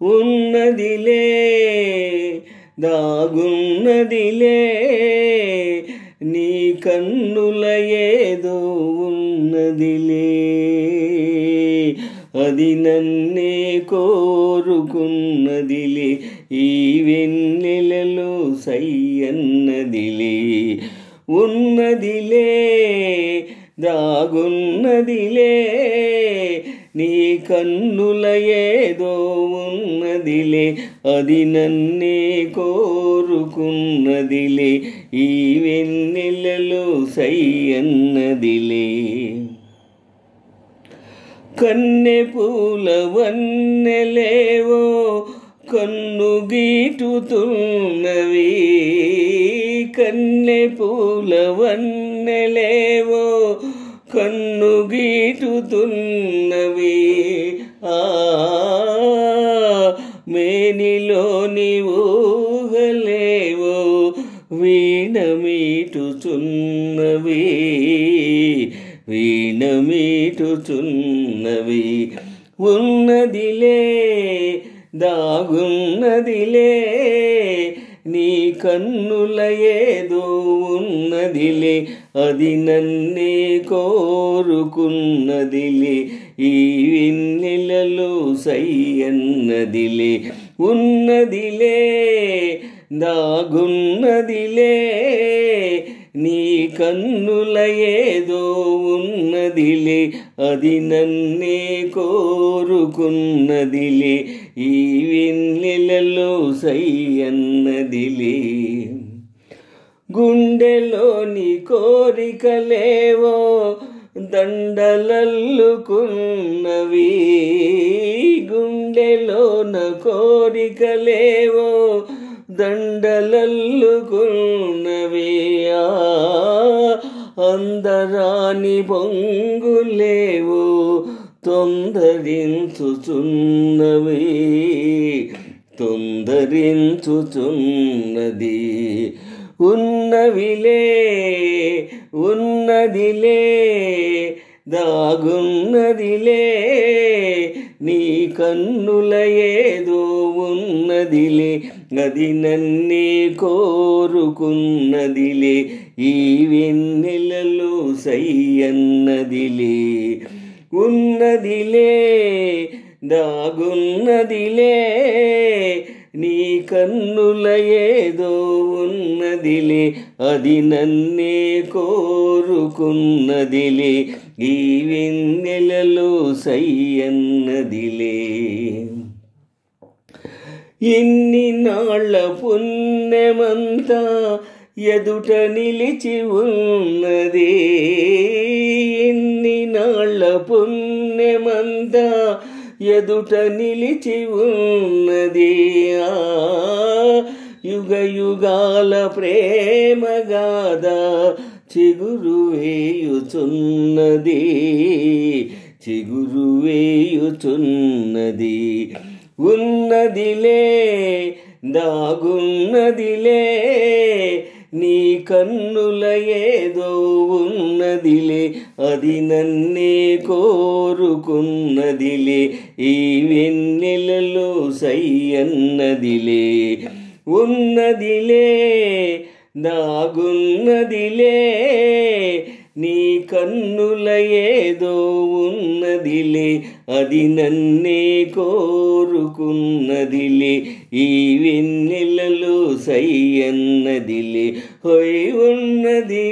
ఉన్నదిలే దాగున్నదిలే నీ కన్నుల ఏదో ఉన్నదిలే అది నన్నే కోరుకున్నదిలే ఈ వెన్నెలలో సయ్యన్నదిలే ఉన్నదిలే దాగున్నదిలే నీ కన్నుల ఏదో ఉన్నదిలే అది నన్నే కోరుకున్నదిలే ఈ వెన్నెలలో సయ్యన్నదిలే కన్నె పూల వన్నెలేవో కన్ను గీటుతున్నవి కన్నె పూల వన్నెలేవో కన్ను గీటుతున్నవి మేనిలోని ఊహలేవో వీణమీటుచున్నవి వీణమీటుచున్నవి ఉన్నదిలే దాగున్నదిలే నీ కన్నుల ఏదో ఉన్నదిలే అది నన్నే కోరుకున్నదిలే ఈ వెన్నెలలో సయ్యన్నదిలే ఉన్నదిలే దాగున్నదిలే నీ కన్నుల ఏదో ఉన్నదిలే అది నన్నే కోరుకున్నదిలే ఈ వెన్నెలలో సయ్యన్నదిలే గుండెలోని కోరికలేవో దండలల్లుకున్నవి గుండెలోన కోరికలేవో దండలల్లుకున్నవి అందరాని పొంగులేవో తొందరించుచున్నవి తొందరించుచున్నది ఉన్నవిలే ఉన్నదిలే దాగున్నదిలే నీ కన్నుల ఏదో ఉన్నదిలే అది నన్నే కోరుకున్నదిలే ఈ వెన్నెలలో సయ్యన్నదిలే ఉన్నదిలే దాగున్నదిలే నీ కన్నుల ఏదో ఉన్నదిలే అది నన్నే కోరుకున్నదిలే ఈ వెన్నెలలో సయ్యన్నదిలే ఎన్ని నాళ్ళ పుణ్యమంతా ఎదుట నిలిచి ఉన్నది ఎన్ని నాళ్ళ పుణ్యమంతా ఎదుట నిలిచి ఉన్నది యుగ యుగాల ప్రేమగాథ చిగురు వేయుచున్నది చిగురు వేయుచున్నది ఉన్నదిలే దాగున్నదిలే నీ కన్నుల ఏదో ఉన్నదిలే అది నన్నే కోరుకున్నదిలే ఈ వెన్నెలలో సయ్యన్నదిలే ఉన్నదిలే దాగున్నదిలే నీ కన్నుల ఏదో ఉన్నదిలే అది నన్నే కోరుకున్నదిలే ఈ వెన్నెలలో సయ్యన్నదిలే హోయ్ ఉన్నది